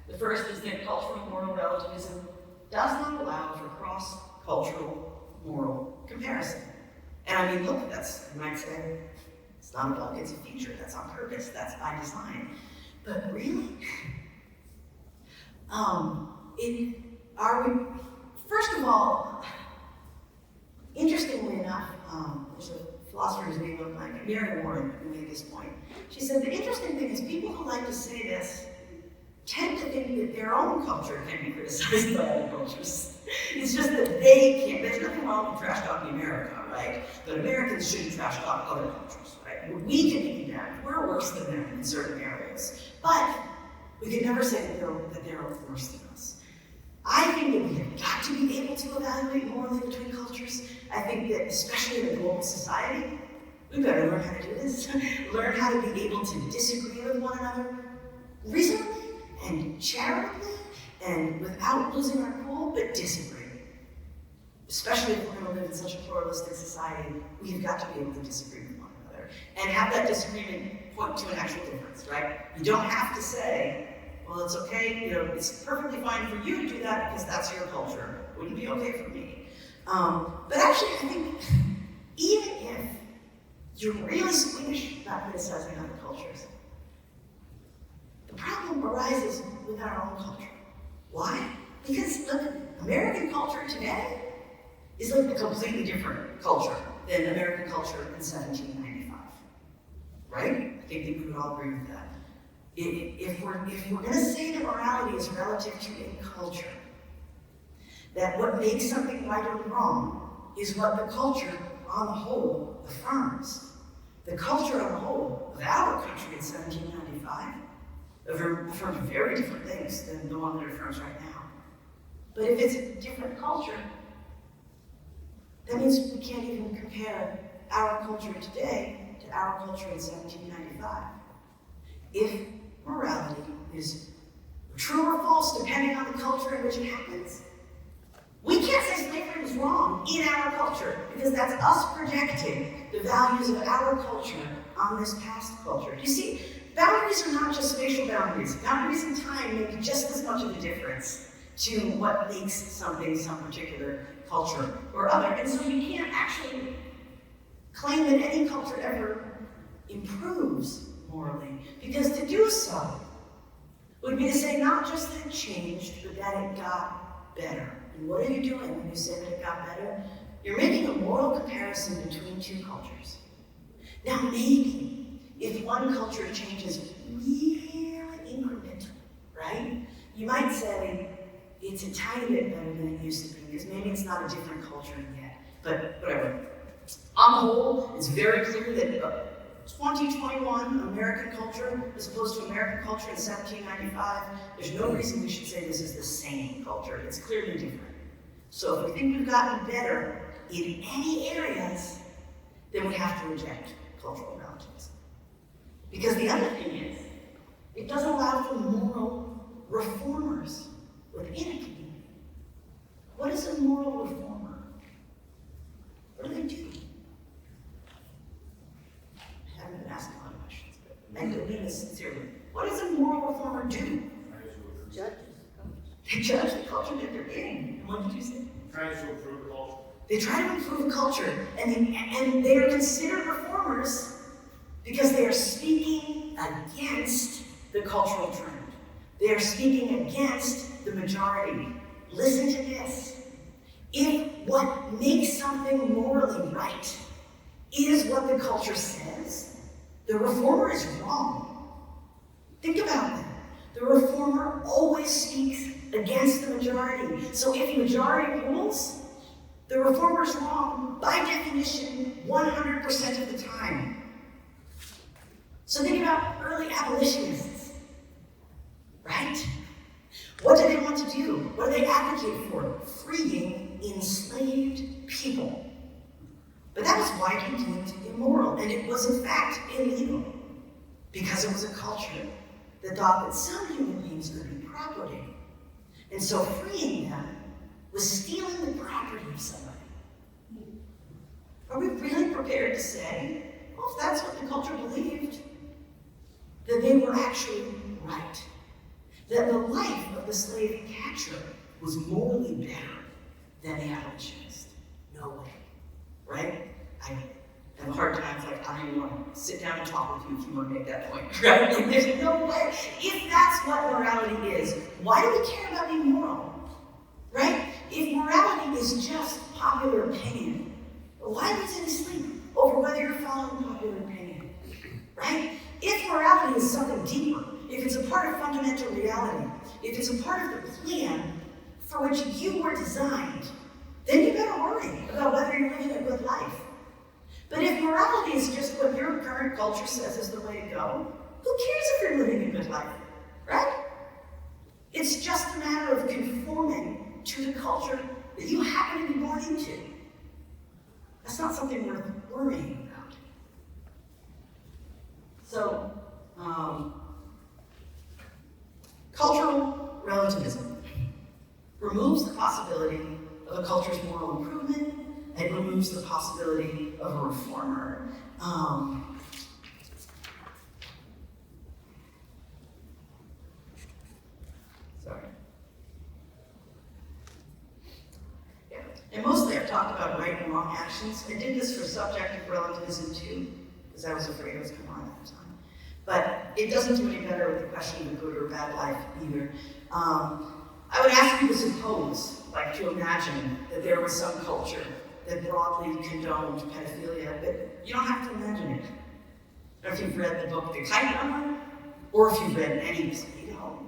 The first is that cultural moral relativism does not allow for cross-cultural moral comparison. And I mean, look, you might say, it's not a bug, it's a feature, that's on purpose, that's by design. But really? First of all, interestingly enough, there's a philosopher whose name of mine, Mary Warren, who made this point. She said, the interesting thing is people who like to say this tend to think that their own culture can be criticized by other cultures. It's just that they can't. There's nothing wrong with trash talking America, right? But Americans shouldn't trash talk other cultures, right? We can be condemned. We're worse than them in certain areas. But we can never say that they're worse than us. I think that we have got to be able to evaluate morally between cultures. I think that, especially in a global society, we better learn how to do this. Learn how to be able to disagree with one another reasonably and charitably and without losing our cool, but disagree. Especially if we're going to live in such a pluralistic society, we've got to be able to disagree with one another and have that disagreement point to an actual difference, right? You don't have to say, well, it's okay, it's perfectly fine for you to do that because that's your culture. It wouldn't be okay for me. But actually, I think even if you're really squeamish about criticizing other cultures, the problem arises with our own culture. Why? Because, look, American culture today is like a completely different culture than American culture in 1795, right? I think we would all agree with that. If we're going to say that morality is relative to a culture, that what makes something right or wrong is what the culture on the whole affirms. The culture on the whole of our country in 1795 affirmed very different things than the one that it affirms right now. But if it's a different culture, that means we can't even compare our culture today to our culture in 1795. If morality is true or false depending on the culture in which it happens, we can't say slavery was wrong in our culture because that's us projecting the values of our culture on this past culture. You see, boundaries are not just spatial boundaries. Boundaries in time make just as much of a difference to what makes something some particular culture or other. And so you can't actually claim that any culture ever improves morally, because to do so would be to say not just that it changed, but that it got better. And what are you doing when you say that it got better? You're making a moral comparison between two cultures. Now maybe, if one culture changes really incrementally, right? You might say it's a tiny bit better than it used to be, because maybe it's not a different culture yet. But whatever. On the whole, it's very clear that 2021 American culture as opposed to American culture in 1795, there's no reason we should say this is the same culture. It's clearly different. So if we think we've gotten better in any areas, then we have to reject cultural relativism. Because the other thing is, it doesn't allow for moral reformers within a community. What is a moral reformer? What do they do? I haven't been asking a lot of questions, but I do mean this sincerely. What does a moral reformer do? Judges. They judge the culture that they're in. And what did you say? Trying to improve the culture. They try to improve a culture, and they are considered reformers because they are speaking against the cultural trend. They are speaking against the majority. Listen to this. If what makes something morally right is what the culture says, the reformer is wrong. Think about that. The reformer always speaks against the majority. So if the majority rules, the reformer is wrong by definition 100% of the time. So think about early abolitionists, right? What do they want to do? What do they advocate for? Freeing enslaved people. But that was widely deemed immoral, and it was in fact illegal, because it was a culture that thought that some human beings could be property. And so freeing them was stealing the property of somebody. Are we really prepared to say, well, if that's what the culture believed, that they were actually right? That the life of the slave catcher was morally better than the abolitionist? No way, right? I have a hard time, it's like, I don't even want to sit down and talk with you if you want to make that point, right? Like, there's no way. If that's what morality is, why do we care about being moral, right? If morality is just popular opinion, why lose any sleep over whether you're following popular opinion, right? If morality is something deeper, if it's a part of fundamental reality, if it's a part of the plan for which you were designed, then you better worry about whether you're living a good life. But if morality is just what your current culture says is the way to go, who cares if you're living a good life, right? It's just a matter of conforming to the culture that you happen to be born into. That's not something worth worrying about. So, cultural relativism removes the possibility of a culture's moral improvement and removes the possibility of a reformer. And mostly I've talked about right and wrong actions. I did this for subjective relativism too, because I was afraid it was coming on that time. But it doesn't do any better with the question of a good or bad life either. I would ask you to suppose, like to imagine, that there was some culture that broadly condoned pedophilia, but you don't have to imagine it. Or if you've read the book The Kite Runner, or if you've read any of Plato.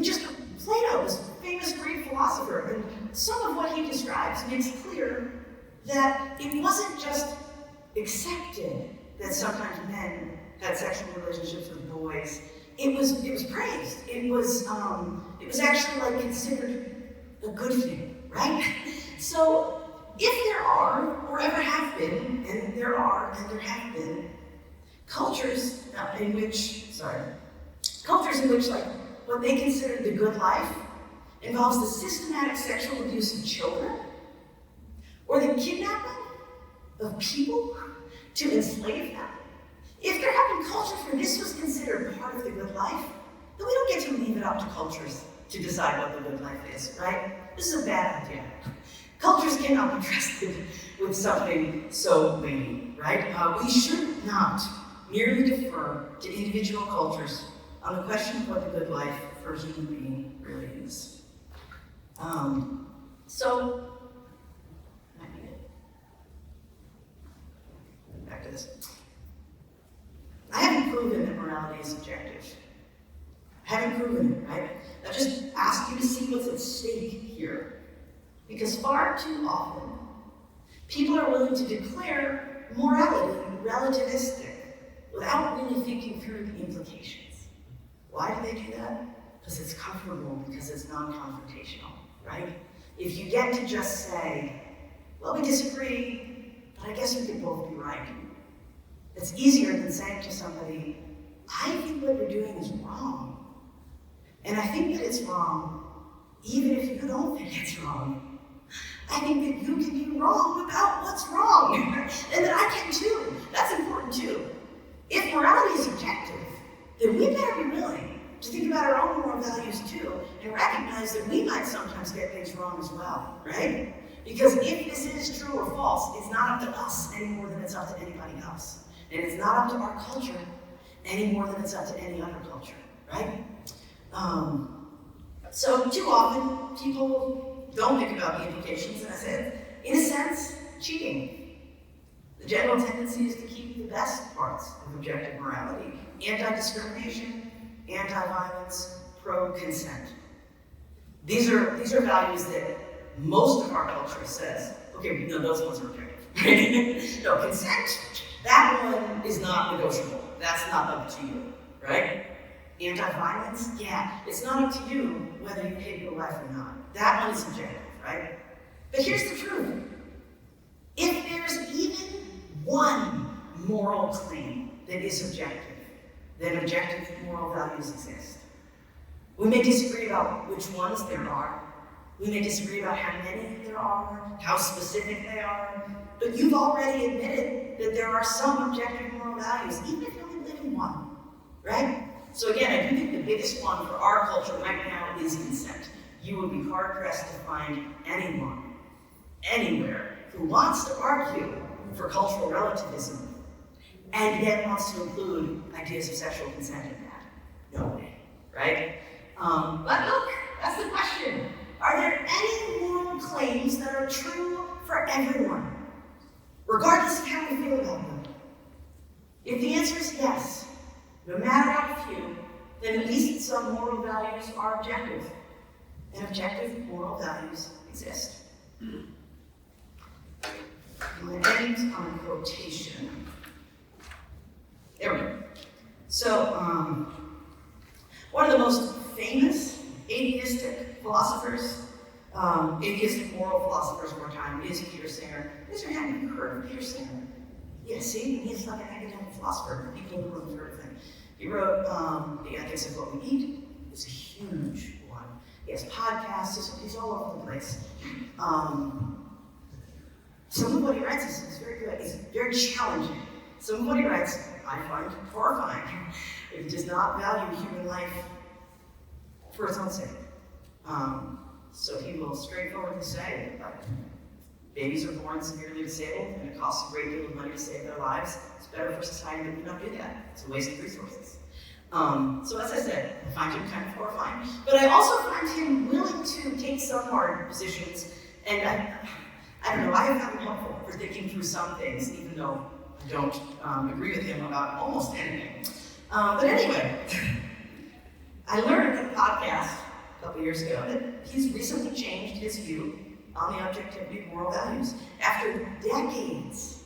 Just Plato was a famous Greek philosopher, and some of what he describes makes clear that it wasn't just accepted that sometimes men had sexual relationships with boys. It was praised. It was actually like considered a good thing, right? So if there are, or ever have been, and there are, and there have been, cultures in which like what they considered the good life involves the systematic sexual abuse of children, or the kidnapping of people to enslave them. If there have been cultures where this was considered part of the good life, then we don't get to leave it up to cultures to decide what the good life is, right? This is a bad idea. Cultures cannot be trusted with something so weighty, right? We should not merely defer to individual cultures on the question of what the good life for a human being really is. Back to this. I haven't proven that morality is subjective. I haven't proven it, right? I just asked you to see what's at stake here. Because far too often, people are willing to declare morality relativistic without really thinking through the implications. Why do they do that? Because it's comfortable, because it's non-confrontational, right? If you get to just say, well, we disagree, but I guess we could both be right. It's easier than saying to somebody, I think what you're doing is wrong. And I think that it's wrong, even if you don't think it's wrong. I think that you can be wrong about what's wrong, and that I can too. That's important too. If morality is objective, then we better be willing to think about our own moral values too, and recognize that we might sometimes get things wrong as well, right? Because if this is true or false, it's not up to us any more than it's up to anybody else. And it's not up to our culture any more than it's up to any other culture, right? So too often, people don't think about the implications, and I said, in a sense, cheating. The general tendency is to keep the best parts of objective morality: anti-discrimination, anti-violence, pro-consent. These are values that most of our culture says, okay, no, those ones are objective. No, consent, that one is not negotiable. That's not up to you, right? Anti-violence, yeah, it's not up to you whether you take your life or not. That one is subjective, right? But here's the truth. If there's even one moral claim that is objective, then objective moral values exist. We may disagree about which ones there are. We may disagree about how many there are, how specific they are, but you've already admitted that there are some objective moral values, even if you only live in one, right? So again, I do think the biggest one for our culture right now is consent. You would be hard-pressed to find anyone, anywhere, who wants to argue for cultural relativism and yet wants to include ideas of sexual consent in that? No way, right? But look, that's the question. Are there any moral claims that are true for everyone, regardless of how we feel about them? If the answer is yes, no matter how few, then at least some moral values are objective, and objective moral values exist. I'm going to end on a quotation. There we go. So, one of the most famous atheistic philosophers, atheistic moral philosophers of our time is Peter Singer. Raise your hand if you've heard of Peter Singer. Yeah, see, he's like an academic philosopher. People who have heard of him. He wrote The Ethics of What We Eat. It's a huge one. He has podcasts. He's all over the place. Some of what he writes is very good. It's very challenging. Some of what he writes I find horrifying. It does not value human life for its own sake. So he will straightforwardly say that babies are born severely disabled and it costs a great deal of money to save their lives. It's better for society that we not do that. It's a waste of resources. So as I said, I find him kind of horrifying. But I also find him willing to take some hard positions. And I don't know, I have found him helpful for thinking through some things, even though I don't agree with him about almost anything. But anyway, I learned in a podcast a couple years ago that he's recently changed his view on the objectivity of moral values after decades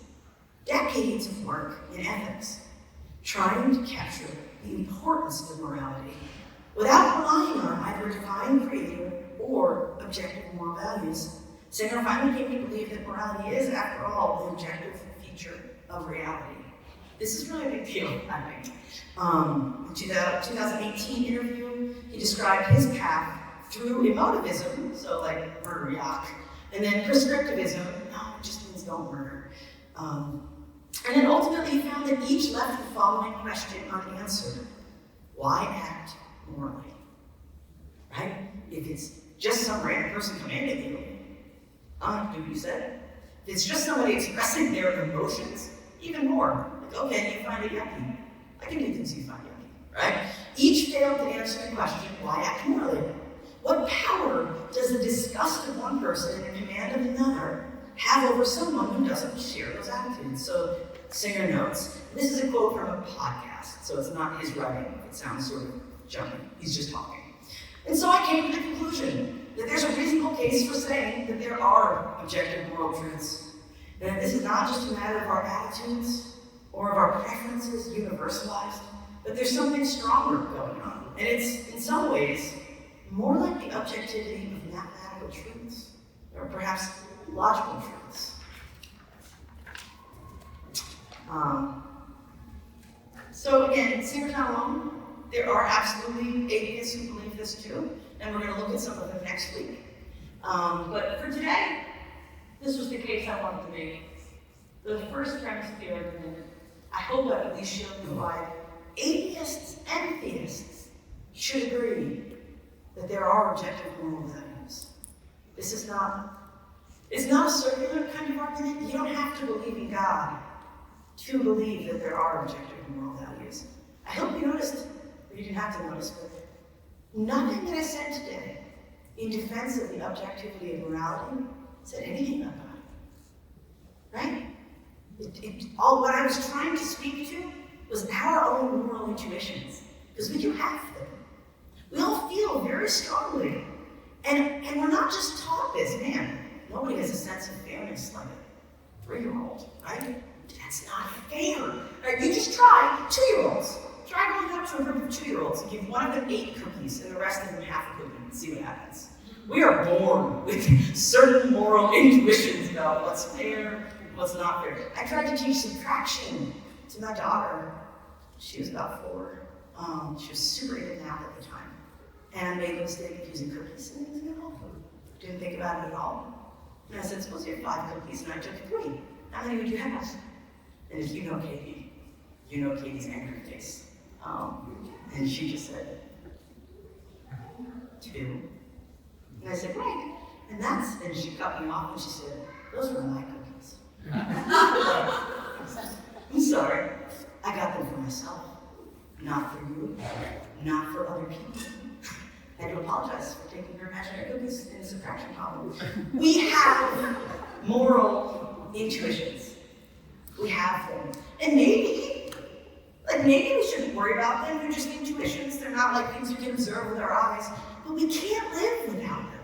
of work in ethics, trying to capture the importance of morality without relying on either a divine creator or objective moral values. Singer finally came to believe that morality is, after all, an objective feature of reality. This is really a big deal, I think. In a 2018 interview, he described his path through emotivism, so like murder, yuck, and then prescriptivism, no, it just means don't murder. And then ultimately he found that each left the following question unanswered. Why act morally? Right? If it's just some random person commanding you, do what you said. If it's just somebody expressing their emotions, even more. Like, okay, you find it yucky. I can do things you find yucky, right? Each failed to answer the question, why act morally? What power does the disgust of one person and the command of another have over someone who doesn't share those attitudes? So Singer notes, this is a quote from a podcast, so it's not his writing. It sounds sort of jumpy. He's just talking. And so I came to the conclusion that there's a reasonable case for saying that there are objective moral truths, and that this is not just a matter of our attitudes or of our preferences universalized, but there's something stronger going on. And it's, in some ways, more like the objectivity of mathematical truths, or perhaps logical truths. So again, Singer's not alone. There are absolutely atheists who believe this too, and we're going to look at some of them next week. But for today, this was the case I wanted to make. The first premise of the argument, I hope I at least showed you why atheists and theists should agree that there are objective moral values. This is it's not a circular kind of argument. You don't have to believe in God to believe that there are objective moral values. I hope you noticed, or you didn't have to notice, but nothing that I said today in defense of the objectivity of morality said anything about God. Right? All what I was trying to speak to was our own moral intuitions, because we do have them. We all feel very strongly. And we're not just taught this, man. Nobody has a sense of fairness like a 3-year-old, right? That's not fair. Right? You just try 2-year-olds. Try going up to a group of 2-year-olds and give one of them 8 cookies and the rest of them half a cookie and see what happens. We are born with certain moral intuitions about what's fair and what's not fair. I tried to teach subtraction to my daughter. She was about 4. She was super into math at the time. And I made the mistake of using cookies, and it was going to help them. Didn't think about it at all. And I said, suppose you have 5 cookies, and I took 3. How many would you have? And if you know Katie, you know Katie's angry face. And she just said, 2. And I said, right. And she cut me off, and she said, those were my cookies. I'm sorry. I got them for myself, not for you, not for other people. I do apologize for taking your imaginary cookies in a subtraction problem. We have moral intuitions. We have them. And maybe we shouldn't worry about them. They're just intuitions. They're not like things we can observe with our eyes. But we can't live without them.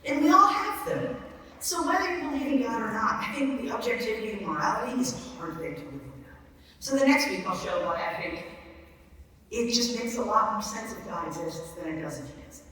And we all have them. So whether you believe in God or not, I think the objectivity and morality is a hard thing to live without. So the next week I'll show why I think it just makes a lot more sense if God exists than it does if he doesn't.